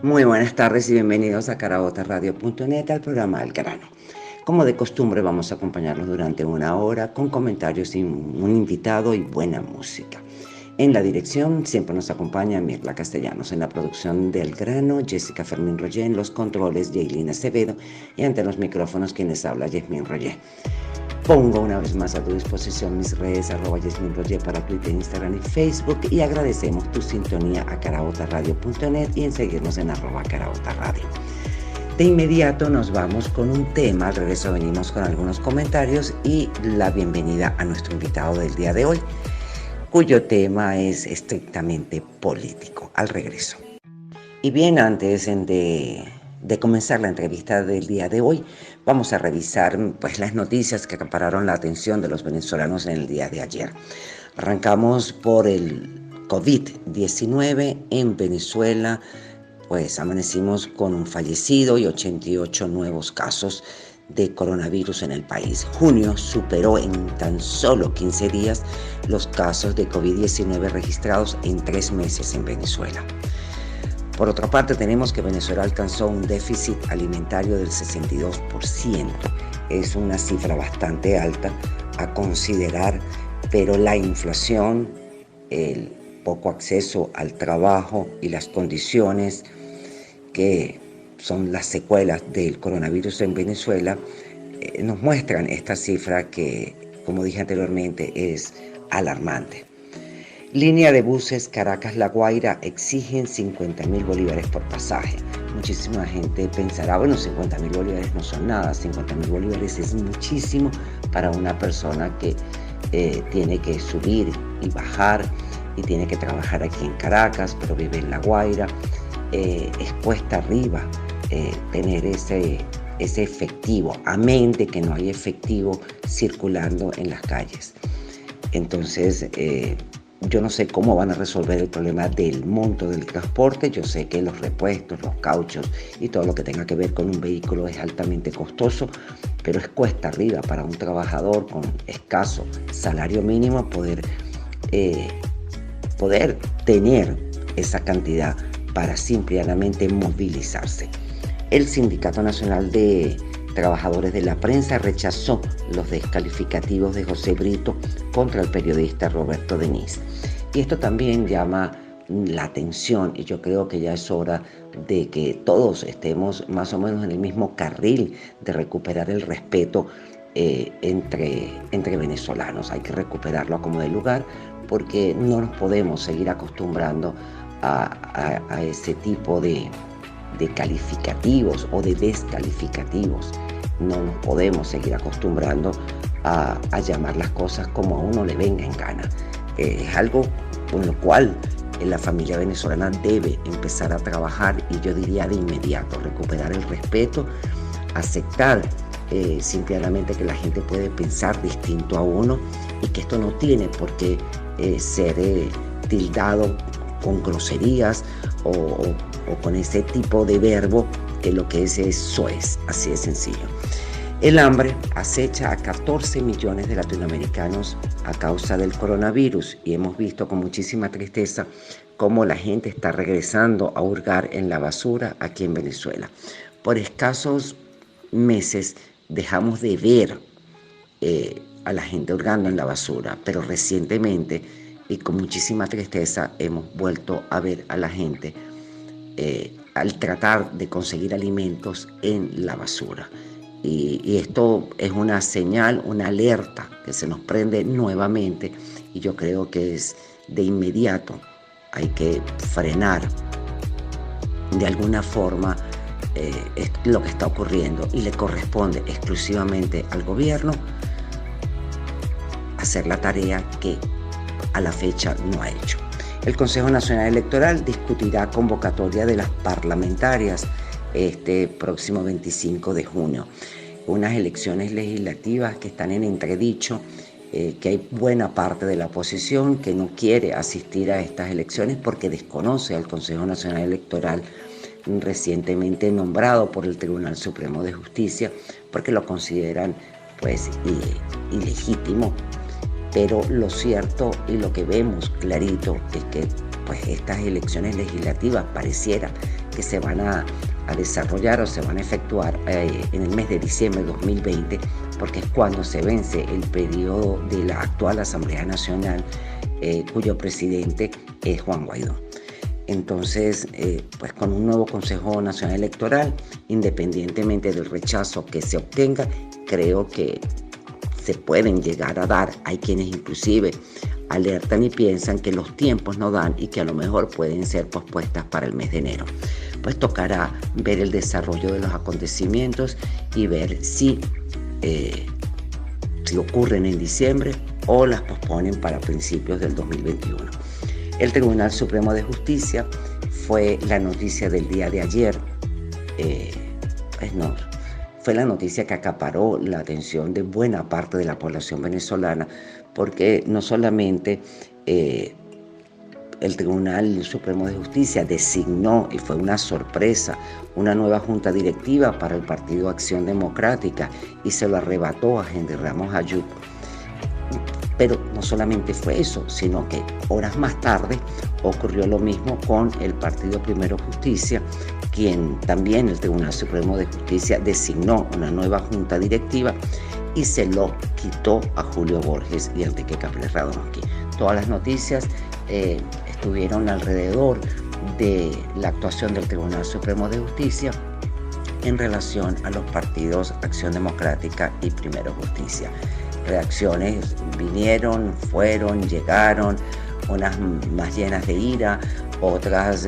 Muy buenas tardes y bienvenidos a carabotasradio.net al programa El Grano. Como de costumbre vamos a acompañarlos durante una hora con comentarios y un invitado y buena música. En la dirección siempre nos acompaña Mirla Castellanos, en la producción del Grano, Jessica Fermín Roger, en los controles, Jaylin Acevedo y ante los micrófonos quienes habla Yasmín Roger. Pongo una vez más a tu disposición mis redes @Yasmín Roger para Twitter, Instagram y Facebook y agradecemos tu sintonía a carabotasradio.net y en seguirnos en @carabotasradio. De inmediato nos vamos con un tema, al regreso venimos con algunos comentarios y la bienvenida a nuestro invitado del día de hoy, cuyo tema es estrictamente político. Al regreso. Y bien, antes de comenzar la entrevista del día de hoy, vamos a revisar pues, las noticias que acapararon la atención de los venezolanos en el día de ayer. Arrancamos por el COVID-19 en Venezuela, pues amanecimos con un fallecido y 88 nuevos casos de coronavirus en el país. Junio superó en tan solo 15 días los casos de COVID-19 registrados en 3 meses en Venezuela. Por otra parte, tenemos que Venezuela alcanzó un déficit alimentario del 62%. Es una cifra bastante alta a considerar, pero la inflación, el poco acceso al trabajo y las condiciones que son las secuelas del coronavirus en Venezuela nos muestran esta cifra que, como dije anteriormente, es alarmante. Línea de buses Caracas-La Guaira exigen 50.000 bolívares por pasaje. Muchísima gente pensará, bueno, 50.000 bolívares no son nada, 50.000 bolívares es muchísimo para una persona que tiene que subir y bajar y tiene que trabajar aquí en Caracas, pero vive en La Guaira. Es cuesta arriba tener ese efectivo, amén de que no hay efectivo circulando en las calles. Entonces, yo no sé cómo van a resolver el problema del monto del transporte. Yo sé que los repuestos, los cauchos y todo lo que tenga que ver con un vehículo es altamente costoso, pero es cuesta arriba para un trabajador con escaso salario mínimo poder tener esa cantidad para simplemente movilizarse. El Sindicato Nacional de Trabajadores de la Prensa rechazó los descalificativos de José Brito contra el periodista Roberto Denis. Y esto también llama la atención y yo creo que ya es hora de que todos estemos más o menos en el mismo carril de recuperar el respeto entre venezolanos. Hay que recuperarlo a como de lugar porque no nos podemos seguir acostumbrando a ese tipo de calificativos o de descalificativos. No nos podemos seguir acostumbrando a llamar las cosas como a uno le venga en gana. Es algo con lo cual la familia venezolana debe empezar a trabajar y yo diría de inmediato, recuperar el respeto, aceptar simplemente que la gente puede pensar distinto a uno y que esto no tiene por qué ser tildado con groserías o con ese tipo de verbo que lo que es soez, así de sencillo. El hambre acecha a 14 millones de latinoamericanos a causa del coronavirus y hemos visto con muchísima tristeza cómo la gente está regresando a hurgar en la basura aquí en Venezuela. Por escasos meses dejamos de ver a la gente hurgando en la basura, pero recientemente y con muchísima tristeza hemos vuelto a ver a la gente al tratar de conseguir alimentos en la basura. Y esto es una señal, una alerta que se nos prende nuevamente y yo creo que es de inmediato. Hay que frenar de alguna forma lo que está ocurriendo y le corresponde exclusivamente al gobierno hacer la tarea que a la fecha no ha hecho. El Consejo Nacional Electoral discutirá convocatoria de las parlamentarias este próximo 25 de junio. Unas elecciones legislativas que están en entredicho, que hay buena parte de la oposición que no quiere asistir a estas elecciones porque desconoce al Consejo Nacional Electoral recientemente nombrado por el Tribunal Supremo de Justicia porque lo consideran pues ilegítimo. Pero lo cierto y lo que vemos clarito es que pues estas elecciones legislativas pareciera que se van a desarrollar o se van a efectuar en el mes de diciembre de 2020, porque es cuando se vence el periodo de la actual Asamblea Nacional, cuyo presidente es Juan Guaidó. Entonces, pues con un nuevo Consejo Nacional Electoral, independientemente del rechazo que se obtenga, creo que se pueden llegar a dar. Hay quienes inclusive alertan y piensan que los tiempos no dan y que a lo mejor pueden ser pospuestas para el mes de enero. Pues tocará ver el desarrollo de los acontecimientos y ver si ocurren en diciembre o las posponen para principios del 2021. El Tribunal Supremo de Justicia fue la noticia del día de ayer. Fue la noticia que acaparó la atención de buena parte de la población venezolana, porque no solamente el Tribunal Supremo de Justicia designó, y fue una sorpresa, una nueva junta directiva para el Partido Acción Democrática y se lo arrebató a Henry Ramos Ayub. Pero no solamente fue eso, sino que horas más tarde ocurrió lo mismo con el Partido Primero Justicia, quien también el Tribunal Supremo de Justicia designó una nueva junta directiva y se lo quitó a Julio Borges y Enrique Capriles Radonsky. Todas las noticias estuvieron alrededor de la actuación del Tribunal Supremo de Justicia en relación a los partidos Acción Democrática y Primero Justicia. Reacciones vinieron, fueron, llegaron, unas más llenas de ira, otras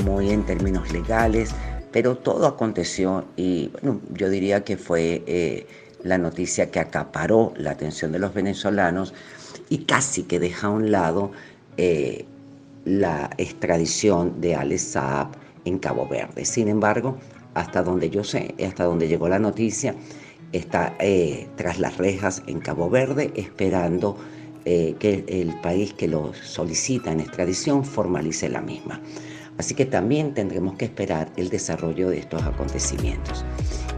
muy en términos legales, pero todo aconteció y bueno, yo diría que fue la noticia que acaparó la atención de los venezolanos y casi que deja a un lado la extradición de Alex Saab en Cabo Verde. Sin embargo, hasta donde yo sé, hasta donde llegó la noticia, está tras las rejas en Cabo Verde esperando que el país que lo solicita en extradición formalice la misma. Así que también tendremos que esperar el desarrollo de estos acontecimientos.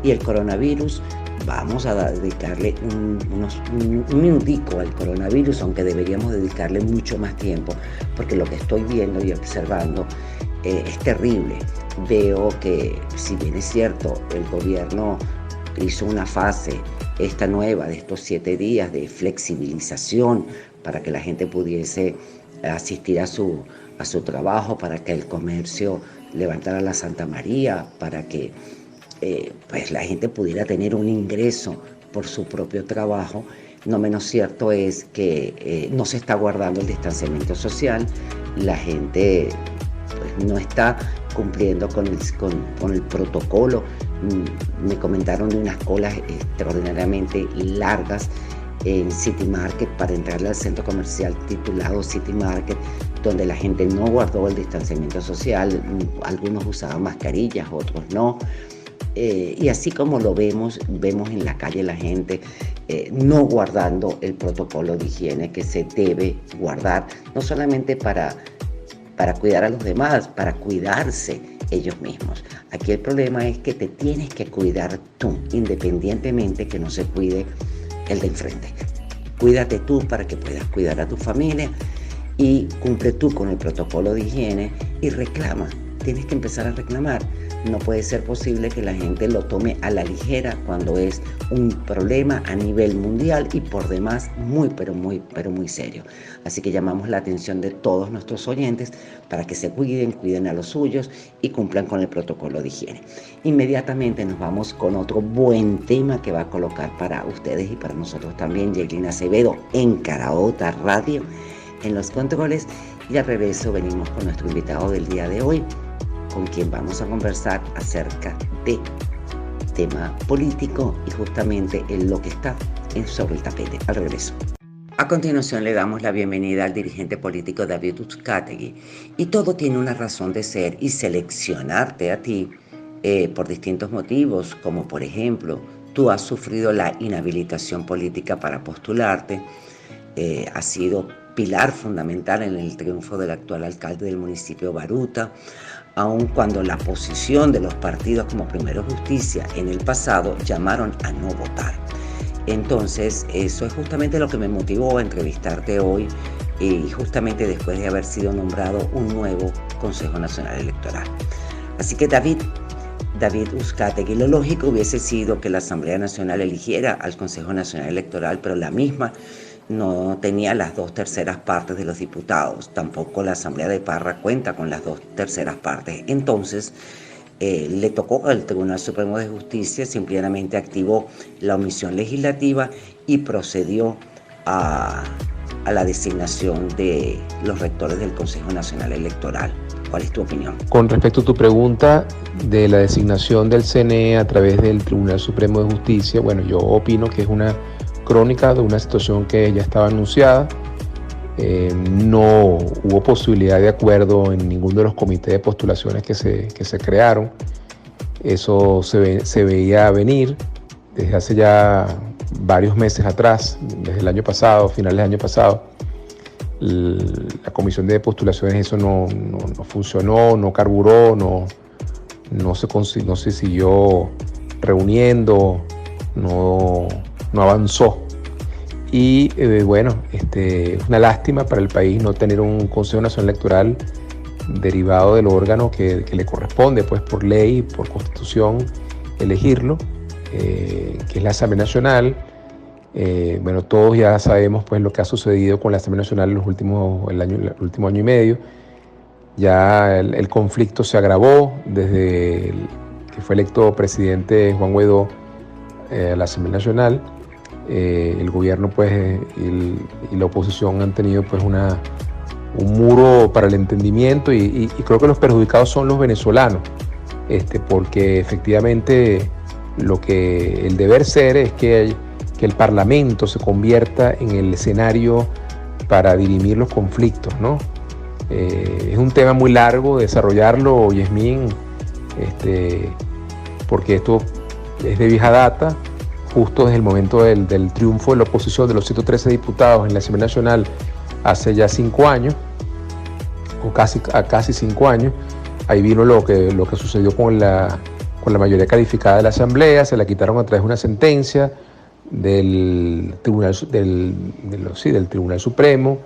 Y el coronavirus, vamos a dedicarle un minutico al coronavirus, aunque deberíamos dedicarle mucho más tiempo, porque lo que estoy viendo y observando es terrible. Veo que, si bien es cierto, el gobierno hizo una fase, esta nueva, de estos 7 días de flexibilización para que la gente pudiese asistir a su trabajo, para que el comercio levantara la Santa María, para que pues la gente pudiera tener un ingreso por su propio trabajo. No menos cierto es que no se está guardando el distanciamiento social, la gente pues, no está cumpliendo con el protocolo. Me comentaron de unas colas extraordinariamente largas en City Market para entrarle al centro comercial titulado City Market, donde la gente no guardó el distanciamiento social, algunos usaban mascarillas, otros no. Y así como lo vemos en la calle la gente no guardando el protocolo de higiene que se debe guardar, no solamente para cuidar a los demás, para cuidarse ellos mismos. Aquí el problema es que te tienes que cuidar tú, independientemente que no se cuide el de enfrente. Cuídate tú para que puedas cuidar a tu familia y cumple tú con el protocolo de higiene y reclama. Tienes que empezar a reclamar. No puede ser posible que la gente lo tome a la ligera cuando es un problema a nivel mundial y por demás muy serio. Así que llamamos la atención de todos nuestros oyentes para que se cuiden a los suyos y cumplan con el protocolo de higiene. Inmediatamente nos vamos con otro buen tema que va a colocar para ustedes y para nosotros también Yailin Acevedo en Caraota Radio en los controles, y al regreso venimos con nuestro invitado del día de hoy, con quien vamos a conversar acerca de tema político y justamente en lo que está sobre el tapete. Al regreso. A continuación le damos la bienvenida al dirigente político David Uzcategui. Y todo tiene una razón de ser, y seleccionarte a ti por distintos motivos, como por ejemplo, tú has sufrido la inhabilitación política para postularte, has sido pilar fundamental en el triunfo del actual alcalde del municipio Baruta, aun cuando la posición de los partidos como Primero Justicia en el pasado llamaron a no votar. Entonces, eso es justamente lo que me motivó a entrevistarte hoy, y justamente después de haber sido nombrado un nuevo Consejo Nacional Electoral. Así que David Uzcategui, lo lógico hubiese sido que la Asamblea Nacional eligiera al Consejo Nacional Electoral, pero la misma no tenía las 2/3 partes de los diputados. Tampoco la Asamblea de Parra cuenta con las 2/3 partes. Entonces, le tocó al Tribunal Supremo de Justicia, simplemente activó la omisión legislativa y procedió a la designación de los rectores del Consejo Nacional Electoral. ¿Cuál es tu opinión? Con respecto a tu pregunta de la designación del CNE a través del Tribunal Supremo de Justicia, bueno, yo opino que es una crónica de una situación que ya estaba anunciada. No hubo posibilidad de acuerdo en ninguno de los comités de postulaciones que se crearon. Eso se veía venir desde hace ya varios meses atrás, desde el año pasado, finales del año pasado. La comisión de postulaciones, eso no funcionó, no carburó, no se siguió reuniendo, no avanzó. Y bueno, es una lástima para el país no tener un Consejo Nacional Electoral derivado del órgano que le corresponde, pues por ley, por constitución, elegirlo, que es la Asamblea Nacional. Bueno, todos ya sabemos pues lo que ha sucedido con la Asamblea Nacional el último año y medio. Ya el conflicto se agravó desde que fue electo presidente Juan Guaidó a la Asamblea Nacional. El gobierno pues y la oposición han tenido pues un muro para el entendimiento y creo que los perjudicados son los venezolanos, porque efectivamente el deber ser es que el Parlamento se convierta en el escenario para dirimir los conflictos, ¿no? Es un tema muy largo desarrollarlo, Yasmín, porque esto es de vieja data. Justo desde el momento del triunfo de la oposición de los 113 diputados en la Asamblea Nacional hace ya 5 años, o casi 5 años, ahí vino lo que sucedió con la mayoría calificada de la Asamblea. Se la quitaron a través de una sentencia del Tribunal Supremo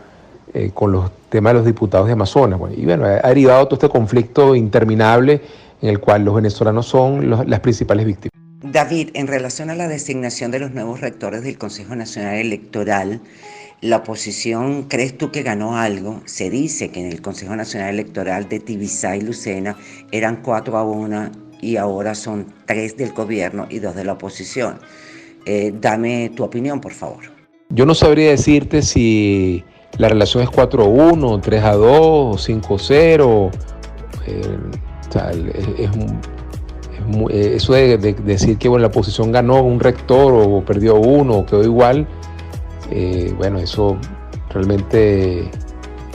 con los temas de los diputados de Amazonas. Bueno, y bueno, ha derivado todo este conflicto interminable en el cual los venezolanos son las principales víctimas. David, en relación a la designación de los nuevos rectores del Consejo Nacional Electoral, ¿la oposición crees tú que ganó algo? Se dice que en el Consejo Nacional Electoral de Tibisay y Lucena eran 4-1 y ahora son 3 del gobierno y 2 de la oposición. Dame tu opinión, por favor. Yo no sabría decirte si la relación es 4-1, 3-2, 5-0. Eso de decir que bueno, la oposición ganó un rector o perdió uno o quedó igual, bueno, eso realmente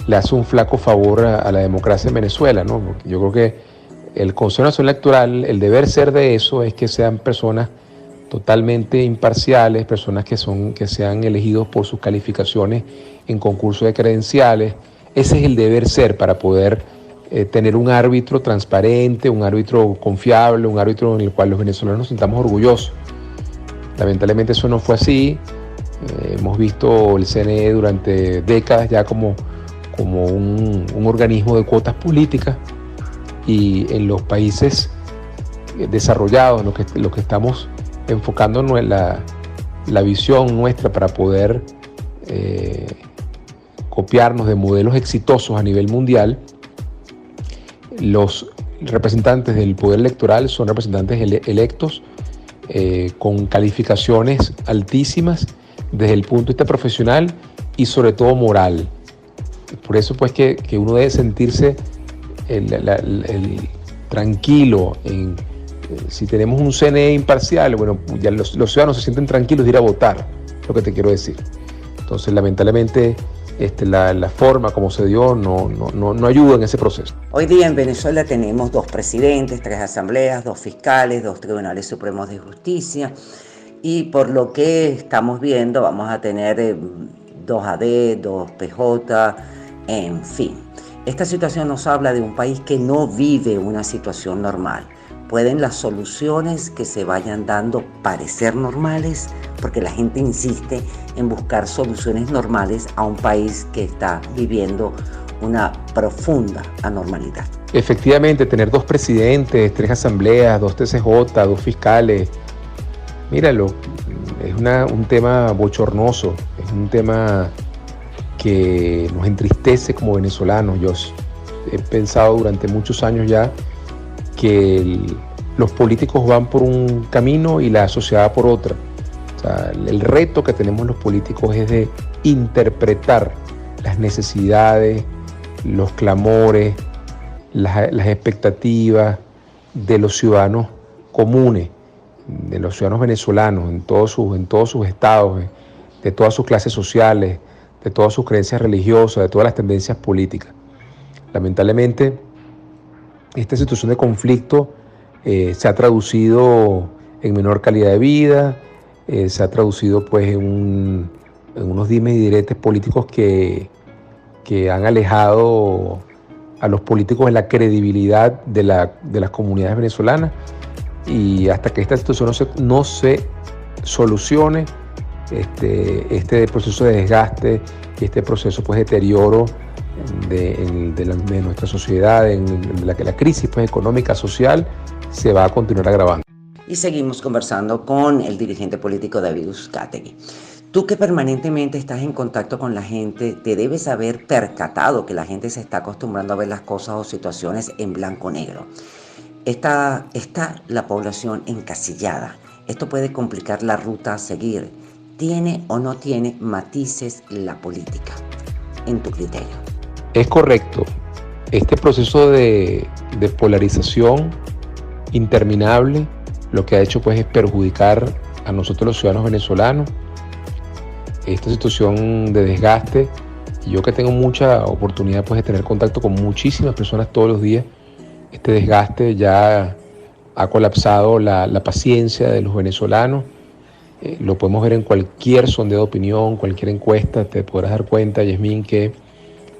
le hace un flaco favor a la democracia en Venezuela, ¿no? Porque yo creo que el Consejo Nacional Electoral, el deber ser de eso es que sean personas totalmente imparciales, personas que sean elegidos por sus calificaciones en concurso de credenciales. Ese es el deber ser para poder tener un árbitro transparente, un árbitro confiable, un árbitro en el cual los venezolanos nos sintamos orgullosos. Lamentablemente eso no fue así. Hemos visto el CNE durante décadas ya como un organismo de cuotas políticas, y en los países desarrollados, lo que estamos enfocando en la visión nuestra para poder copiarnos de modelos exitosos a nivel mundial, los representantes del poder electoral son representantes electos con calificaciones altísimas desde el punto de vista profesional y sobre todo moral. Por eso pues que uno debe sentirse tranquilo si tenemos un CNE imparcial. Bueno, ya los ciudadanos se sienten tranquilos de ir a votar, lo que te quiero decir. Entonces, lamentablemente, la forma como se dio no ayuda en ese proceso. Hoy día en Venezuela tenemos 2 presidentes, 3 asambleas, 2 fiscales, 2 tribunales supremos de justicia, y por lo que estamos viendo vamos a tener 2 AD, 2 PJ, en fin. Esta situación nos habla de un país que no vive una situación normal. ¿Pueden las soluciones que se vayan dando parecer normales? Porque la gente insiste en buscar soluciones normales a un país que está viviendo una profunda anormalidad. efectivamente, tener 2 presidentes, 3 asambleas, 2 TCJ, 2 fiscales, míralo, es un tema bochornoso, es un tema que nos entristece como venezolanos. Yo he pensado durante muchos años ya que los políticos van por un camino y la sociedad por otra. O sea, el reto que tenemos los políticos es de interpretar las necesidades, los clamores, las expectativas de los ciudadanos comunes, de los ciudadanos venezolanos en todos sus estados, de todas sus clases sociales, de todas sus creencias religiosas, de todas las tendencias políticas. Lamentablemente, esta situación de conflicto se ha traducido en menor calidad de vida, se ha traducido pues en unos dimes y diretes políticos que han alejado a los políticos de la credibilidad de las comunidades venezolanas, y hasta que esta situación no se solucione, este proceso de desgaste y este proceso pues, de deterioro de nuestra sociedad, de la crisis pues, económica, social, se va a continuar agravando. Y seguimos conversando con el dirigente político David Uzcategui. Tú que permanentemente estás en contacto con la gente, te debes haber percatado que la gente se está acostumbrando a ver las cosas o situaciones en blanco-negro. Está la población encasillada. Esto puede complicar la ruta a seguir. ¿Tiene o no tiene matices la política, en tu criterio? Es correcto. Este proceso de polarización interminable lo que ha hecho pues, es perjudicar a nosotros los ciudadanos venezolanos. Esta situación de desgaste, y yo que tengo mucha oportunidad pues, de tener contacto con muchísimas personas todos los días, este desgaste ya ha colapsado la paciencia de los venezolanos. Lo podemos ver en cualquier sondeo de opinión, cualquier encuesta, te podrás dar cuenta, Yasmín, que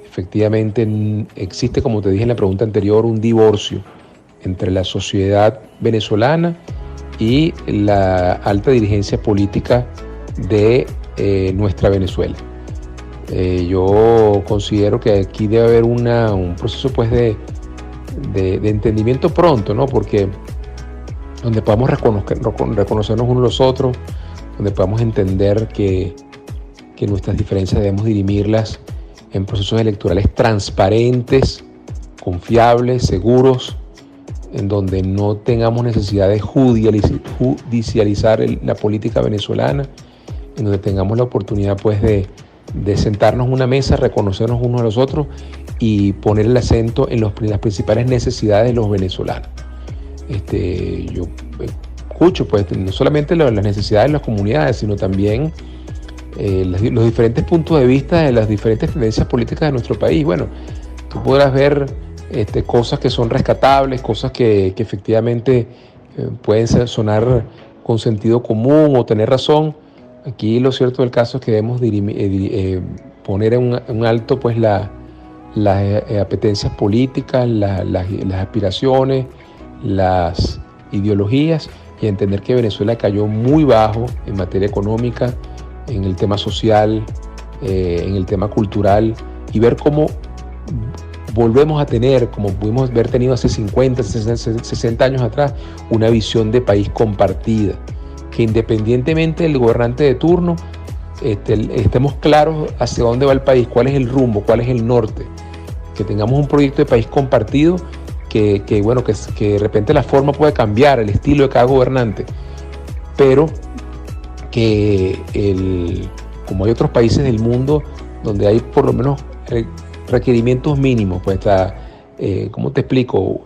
efectivamente existe, como te dije en la pregunta anterior, un divorcio entre la sociedad venezolana y la alta dirigencia política de nuestra Venezuela. Yo considero que aquí debe haber un proceso pues, de entendimiento pronto, ¿no? Porque donde podamos reconocernos unos a los otros, donde podamos entender que nuestras diferencias debemos dirimirlas en procesos electorales transparentes, confiables, seguros, en donde no tengamos necesidad de judicializar la política venezolana, en donde tengamos la oportunidad pues, de sentarnos en una mesa, reconocernos unos a los otros y poner el acento en las principales necesidades de los venezolanos. Yo escucho pues, no solamente las necesidades de las comunidades, sino también los diferentes puntos de vista de las diferentes tendencias políticas de nuestro país. Bueno, tú podrás ver cosas que son rescatables, cosas que efectivamente pueden sonar con sentido común o tener razón. Aquí lo cierto del caso es que debemos poner en un alto pues, las apetencias políticas, las aspiraciones, las ideologías, y entender que Venezuela cayó muy bajo en materia económica, en el tema social, en el tema cultural, y ver cómo volvemos a tener, como pudimos haber tenido hace 50, 60 años atrás, una visión de país compartida, que independientemente del gobernante de turno, estemos claros hacia dónde va el país, cuál es el rumbo, cuál es el norte, que tengamos un proyecto de país compartido, que de repente la forma puede cambiar, el estilo de cada gobernante, pero que como hay otros países del mundo donde hay por lo menos requerimientos mínimos, pues ¿cómo te explico?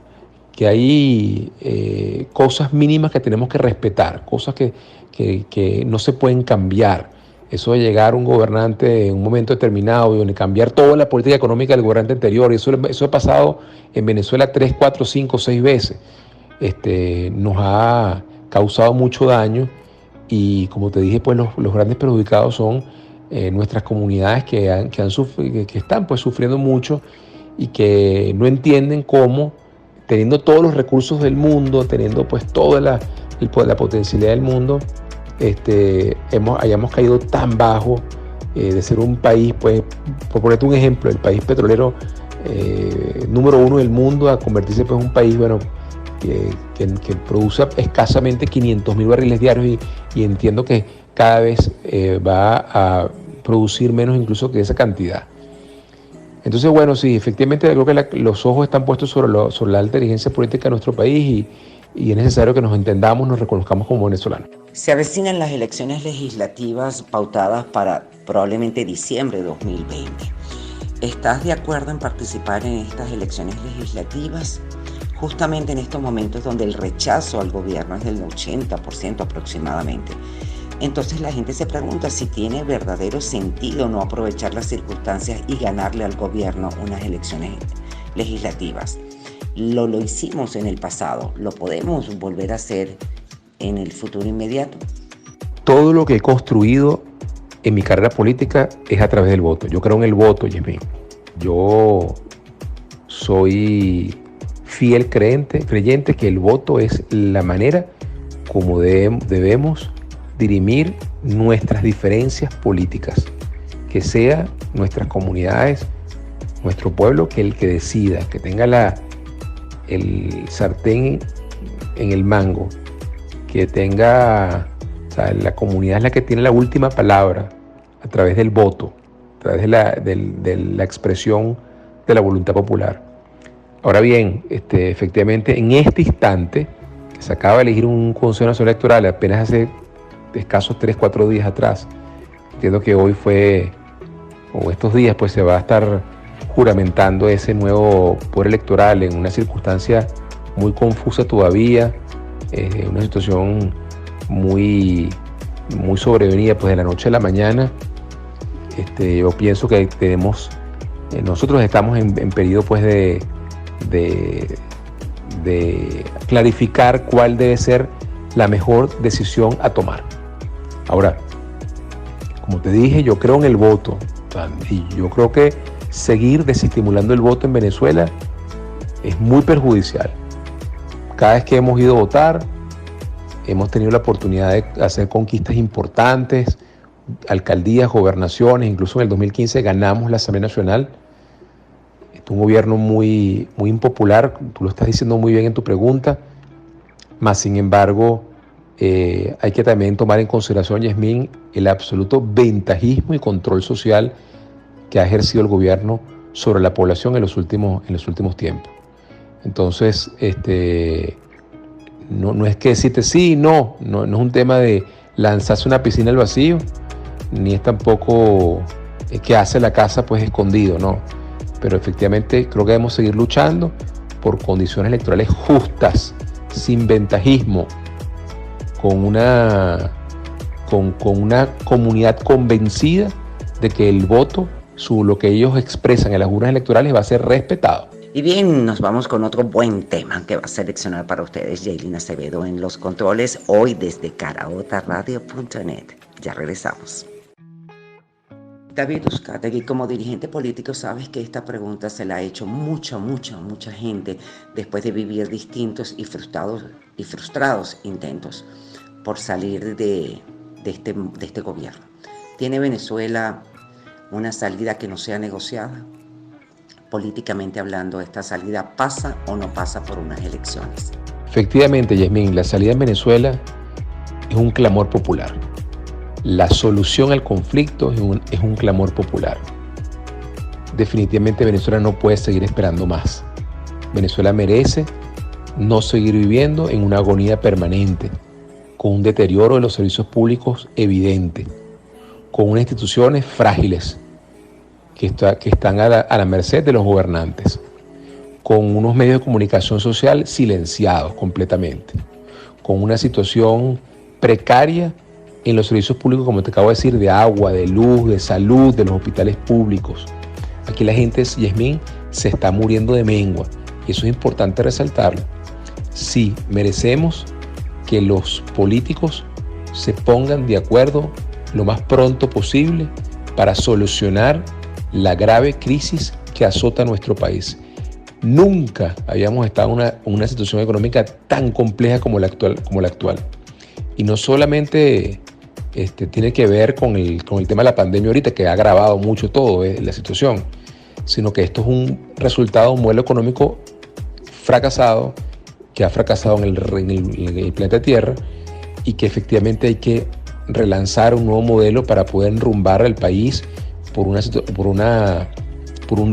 Que hay cosas mínimas que tenemos que respetar, cosas que no se pueden cambiar. Eso de llegar a un gobernante en un momento determinado y cambiar toda la política económica del gobernante anterior, eso ha pasado en Venezuela 3, 4, 5, 6 veces. Nos ha causado mucho daño, y como te dije, pues los grandes perjudicados son nuestras comunidades que están pues sufriendo mucho y que no entienden cómo, teniendo todos los recursos del mundo, teniendo pues toda la potencialidad del mundo, hayamos caído tan bajo de ser un país, pues, por ponerte un ejemplo, el país petrolero número 1 del mundo a convertirse pues, en un país que produce escasamente 500.000 barriles diarios y entiendo que cada vez va a producir menos incluso que esa cantidad. Entonces, bueno, sí, efectivamente creo que los ojos están puestos sobre la alta dirigencia política de nuestro país y es necesario que nos entendamos, nos reconozcamos como venezolanos. Se avecinan las elecciones legislativas pautadas para probablemente diciembre de 2020. ¿Estás de acuerdo en participar en estas elecciones legislativas? Justamente en estos momentos donde el rechazo al gobierno es del 80% aproximadamente. Entonces la gente se pregunta si tiene verdadero sentido no aprovechar las circunstancias y ganarle al gobierno unas elecciones legislativas. Lo hicimos en el pasado, lo podemos volver a hacer en el futuro inmediato. Todo lo que he construido en mi carrera política es a través del voto. Yo creo en el voto, Yasmín. Yo soy fiel creyente que el voto es la manera como debemos dirimir nuestras diferencias políticas, que sea nuestras comunidades, nuestro pueblo, que el que decida, que tenga el sartén en el mango, que tenga, o sea, la comunidad es la que tiene la última palabra a través del voto, a través de la expresión de la voluntad popular. Ahora bien, efectivamente, en este instante, que se acaba de elegir un Consejo Nacional Electoral apenas hace escasos 3-4 días atrás, entiendo que hoy o estos días, pues se va a estar juramentando ese nuevo poder electoral en una circunstancia muy confusa todavía, una situación muy sobrevenida pues de la noche a la mañana. Yo pienso que nosotros estamos en periodo pues de clarificar cuál debe ser la mejor decisión a tomar. Ahora, como te dije, yo creo en el voto y yo creo que seguir desestimulando el voto en Venezuela es muy perjudicial. Cada vez que hemos ido a votar, hemos tenido la oportunidad de hacer conquistas importantes, alcaldías, gobernaciones, incluso en el 2015 ganamos la Asamblea Nacional. Un gobierno muy impopular, tú lo estás diciendo muy bien en tu pregunta, mas sin embargo hay que también tomar en consideración, Yasmín, el absoluto ventajismo y control social que ha ejercido el gobierno sobre la población en los últimos tiempos. Entonces, no es que decirte sí, no es un tema de lanzarse una piscina al vacío, ni es tampoco que hace la casa pues escondido, no. Pero efectivamente creo que debemos seguir luchando por condiciones electorales justas, sin ventajismo, con una comunidad convencida de que el voto, lo que ellos expresan en las urnas electorales, va a ser respetado. Y bien, nos vamos con otro buen tema que va a seleccionar para ustedes Yailin Acevedo en los controles, hoy desde caraotaradio.net. Ya regresamos. David Uzcategui, como dirigente político, sabes que esta pregunta se la ha hecho mucha gente después de vivir distintos y frustrados intentos por salir de este gobierno. ¿Tiene Venezuela una salida que no sea negociada? Políticamente hablando, ¿esta salida pasa o no pasa por unas elecciones? Efectivamente, Yasmín, la salida en Venezuela es un clamor popular. La solución al conflicto es un clamor popular. Definitivamente Venezuela no puede seguir esperando más. Venezuela merece no seguir viviendo en una agonía permanente, con un deterioro de los servicios públicos evidente, con unas instituciones frágiles que están a la merced de los gobernantes, con unos medios de comunicación social silenciados completamente, con una situación precaria en los servicios públicos, como te acabo de decir, de agua, de luz, de salud, de los hospitales públicos. Aquí la gente, Yasmín, se está muriendo de mengua y eso es importante resaltarlo. Sí, merecemos que los políticos se pongan de acuerdo lo más pronto posible para solucionar la grave crisis que azota a nuestro país. Nunca habíamos estado en una situación económica tan compleja como la actual. Y no solamente tiene que ver con el tema de la pandemia ahorita, que ha agravado mucho todo la situación, sino que esto es un resultado de un modelo económico fracasado, que ha fracasado en el planeta Tierra, y que efectivamente hay que relanzar un nuevo modelo para poder enrumbar al país por un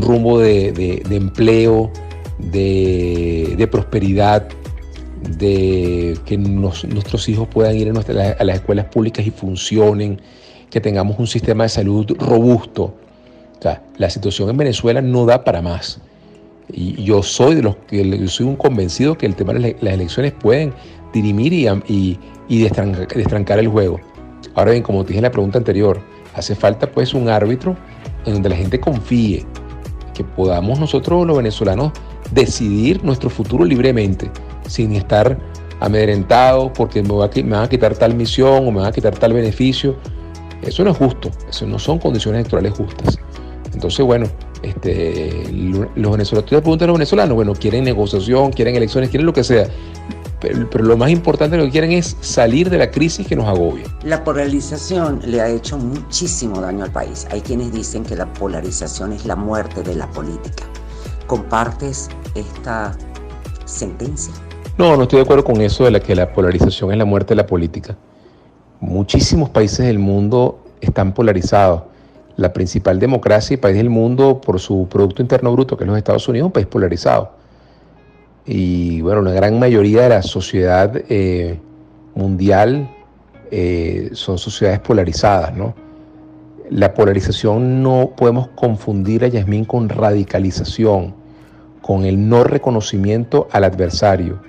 rumbo de empleo, de prosperidad, de que nuestros hijos puedan ir a las escuelas públicas y funcionen, que tengamos un sistema de salud robusto. O sea, la situación en Venezuela no da para más. Y yo soy un convencido que el tema de las elecciones pueden dirimir y destrancar el juego. Ahora bien, como te dije en la pregunta anterior, hace falta pues un árbitro en donde la gente confíe, que podamos nosotros los venezolanos decidir nuestro futuro libremente, sin estar amedrentados porque me van a quitar tal misión o me van a quitar tal beneficio. Eso no es justo, eso no son condiciones electorales justas. Entonces, bueno, los venezolanos, tú le preguntas a los venezolanos, bueno, quieren negociación, quieren elecciones, quieren lo que sea, pero lo más importante lo que quieren es salir de la crisis que nos agobia. La polarización le ha hecho muchísimo daño al país. Hay quienes dicen que la polarización es la muerte de la política. ¿Compartes esta sentencia? No estoy de acuerdo con eso de que la polarización es la muerte de la política. Muchísimos países del mundo están polarizados. La principal democracia y país del mundo por su Producto Interno Bruto, que es los Estados Unidos, es un país polarizado. Y bueno, una gran mayoría de la sociedad mundial son sociedades polarizadas, ¿no? La polarización no podemos confundir a Yasmín con radicalización, con el no reconocimiento al adversario.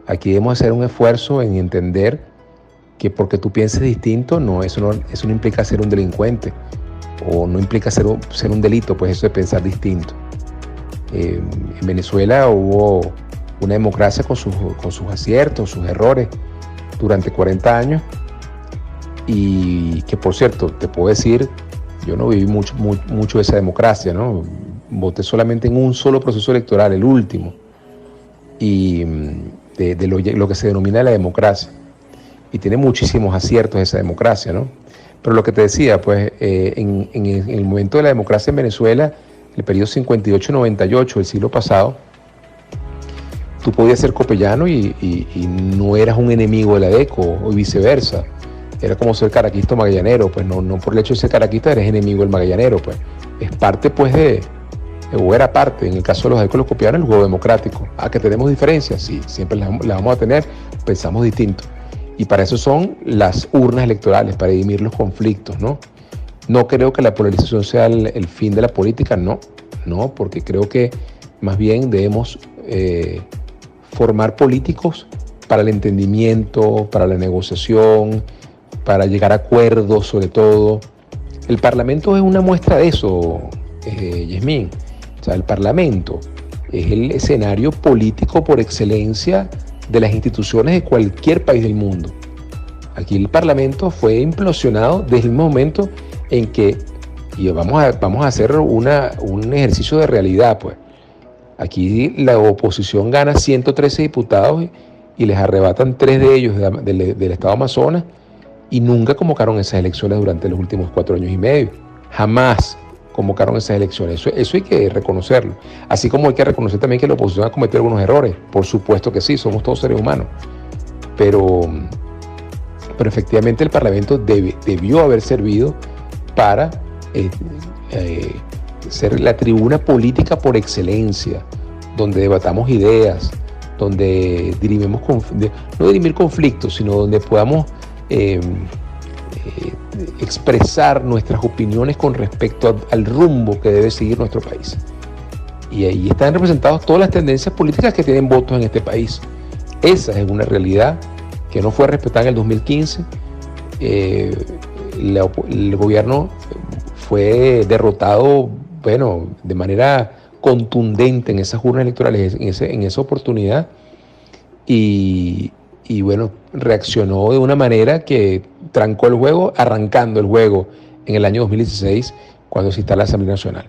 Aquí debemos hacer un esfuerzo en entender que porque tú pienses distinto, eso no implica ser un delincuente, o no implica ser un delito, pues eso de pensar distinto. En Venezuela hubo una democracia con sus aciertos, sus errores, durante 40 años, y que, por cierto, te puedo decir, yo no viví mucho de esa democracia, ¿no? Voté solamente en un solo proceso electoral, el último, y de lo que se denomina la democracia, y tiene muchísimos aciertos esa democracia, ¿no? Pero lo que te decía, pues en el momento de la democracia en Venezuela, el periodo 58-98 del siglo pasado, tú podías ser copellano y no eras un enemigo de la DECO, o viceversa. Era como ser caraquista o magallanero, pues no por el hecho de ser caraquista eres enemigo del magallanero, pues. Es parte, pues, o era parte, en el caso de los DECO y los copellanos, el juego democrático. ¿Que tenemos diferencias? Sí, siempre las vamos a tener, pensamos distinto. Y para eso son las urnas electorales, para dirimir los conflictos, ¿no? No creo que la polarización sea el fin de la política, no, porque creo que más bien debemos formar políticos para el entendimiento, para la negociación, para llegar a acuerdos sobre todo. El Parlamento es una muestra de eso, Yasmín. O sea, el Parlamento es el escenario político por excelencia de las instituciones de cualquier país del mundo. Aquí el Parlamento fue implosionado desde el momento en que, y vamos a hacer un ejercicio de realidad, pues. Aquí la oposición gana 113 diputados y les arrebatan 3 de ellos del estado Amazonas, y nunca convocaron esas elecciones durante los últimos 4 años y medio. Jamás convocaron esas elecciones. Eso hay que reconocerlo. Así como hay que reconocer también que la oposición ha cometido algunos errores. Por supuesto que sí, somos todos seres humanos. Pero efectivamente el Parlamento debió haber servido para ser la tribuna política por excelencia, donde debatamos ideas, donde no dirimir conflictos, sino donde podamos expresar nuestras opiniones con respecto al rumbo que debe seguir nuestro país. Y ahí están representadas todas las tendencias políticas que tienen votos en este país. Esa es una realidad que no fue respetada en el 2015. El gobierno fue derrotado, de manera contundente en esas urnas electorales, en esa oportunidad, y reaccionó de una manera que trancó el juego, arrancando el juego en el año 2016, cuando se instala la Asamblea Nacional.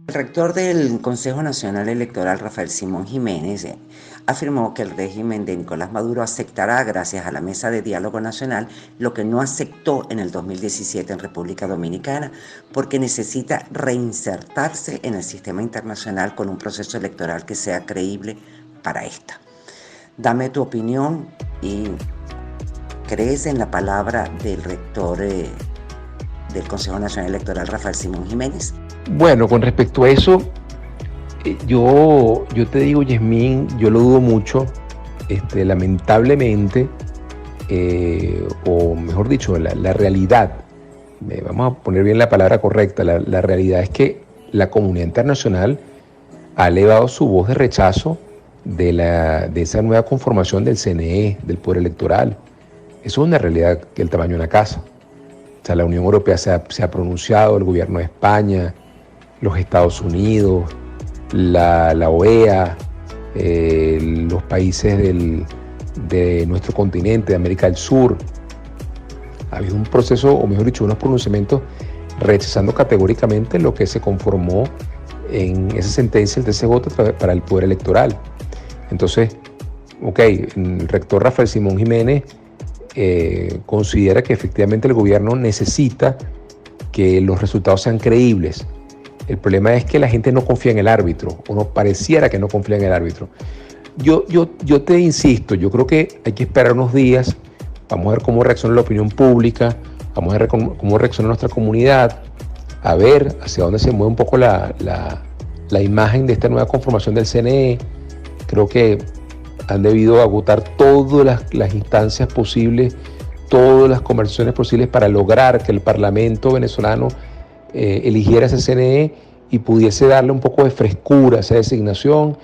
El rector del Consejo Nacional Electoral, Rafael Simón Jiménez, afirmó que el régimen de Nicolás Maduro aceptará, gracias a la Mesa de Diálogo Nacional, lo que no aceptó en el 2017 en República Dominicana, porque necesita reinsertarse en el sistema internacional con un proceso electoral que sea creíble para esta. Dame tu opinión y ¿crees en la palabra del rector del Consejo Nacional Electoral, Rafael Simón Jiménez? Bueno, con respecto a eso, yo te digo, Yasmín, yo lo dudo mucho, lamentablemente, o mejor dicho, la realidad, vamos a poner bien la palabra correcta, la realidad es que la comunidad internacional ha elevado su voz de rechazo de esa nueva conformación del CNE, del Poder Electoral. Eso es una realidad que el tamaño de una casa. O sea, la Unión Europea se ha pronunciado, el gobierno de España, los Estados Unidos, la OEA, los países de nuestro continente, de América del Sur. Ha habido un proceso, o mejor dicho, unos pronunciamientos rechazando categóricamente lo que se conformó en esa sentencia del TCJ para el Poder Electoral. Entonces, el rector Rafael Simón Jiménez considera que efectivamente el gobierno necesita que los resultados sean creíbles. El problema es que la gente no confía en el árbitro, o no pareciera que no confía en el árbitro. Yo te insisto, yo creo que hay que esperar unos días, vamos a ver cómo reacciona la opinión pública, vamos a ver cómo reacciona nuestra comunidad, a ver hacia dónde se mueve un poco la imagen de esta nueva conformación del CNE. Creo que han debido agotar todas las instancias posibles, todas las conversaciones posibles para lograr que el Parlamento venezolano eligiera ese CNE y pudiese darle un poco de frescura a esa designación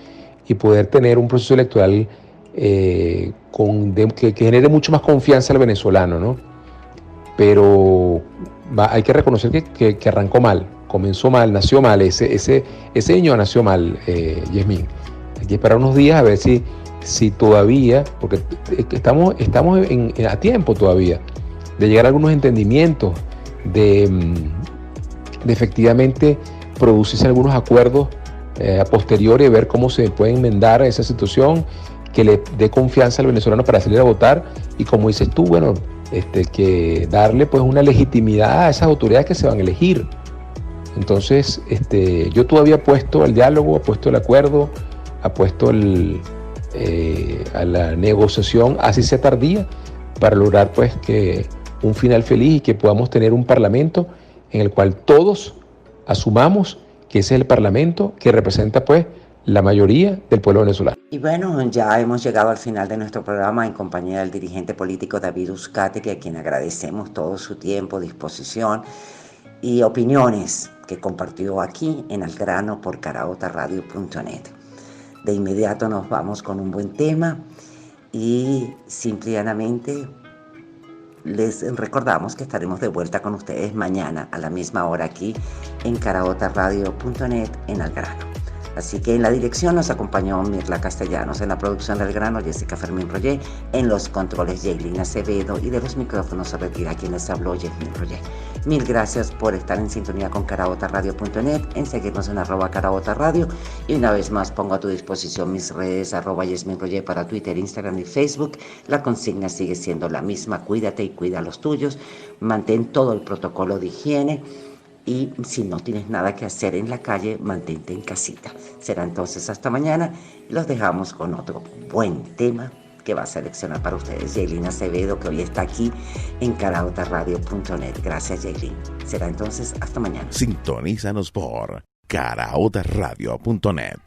y poder tener un proceso electoral que genere mucho más confianza al venezolano, ¿no? Pero hay que reconocer que arrancó mal, comenzó mal, nació mal, ese niño nació mal, Yasmín. Hay que esperar unos días a ver si todavía, porque estamos a tiempo todavía de llegar a algunos entendimientos, de efectivamente producirse algunos acuerdos a posteriori, ver cómo se puede enmendar esa situación, que le dé confianza al venezolano para salir a votar, y como dices tú, bueno, que darle pues una legitimidad a esas autoridades que se van a elegir. Entonces, yo todavía apuesto al diálogo, apuesto al acuerdo, apuesto a la negociación, así sea tardía, para lograr pues que un final feliz y que podamos tener un parlamento en el cual todos asumamos que ese es el parlamento que representa pues la mayoría del pueblo venezolano. Y bueno, ya hemos llegado al final de nuestro programa en compañía del dirigente político David Uzcategui, a quien agradecemos todo su tiempo, disposición y opiniones que compartió aquí en Al Grano por caraotaradio.net. De inmediato nos vamos con un buen tema y simplemente les recordamos que estaremos de vuelta con ustedes mañana a la misma hora aquí en caraotaradio.net en Al Grano. Así que en la dirección nos acompañó Mirla Castellanos, en la producción del Grano Jessica Fermín Roger, en los controles Jaylin Acevedo, y de los micrófonos se retira quien les habló, Yasmín Roger. Mil gracias por estar en sintonía con caraotaradio.net, en seguirnos en @caraotaradio, y una vez más pongo a tu disposición mis redes @Yasmín Roger para Twitter, Instagram y Facebook. La consigna sigue siendo la misma: cuídate y cuida a los tuyos, mantén todo el protocolo de higiene. Y si no tienes nada que hacer en la calle, mantente en casita. Será entonces hasta mañana. Los dejamos con otro buen tema que va a seleccionar para ustedes Jaylin Acevedo, que hoy está aquí en caraotaradio.net. Gracias, Jaylin. Será entonces hasta mañana. Sintonízanos por caraotaradio.net.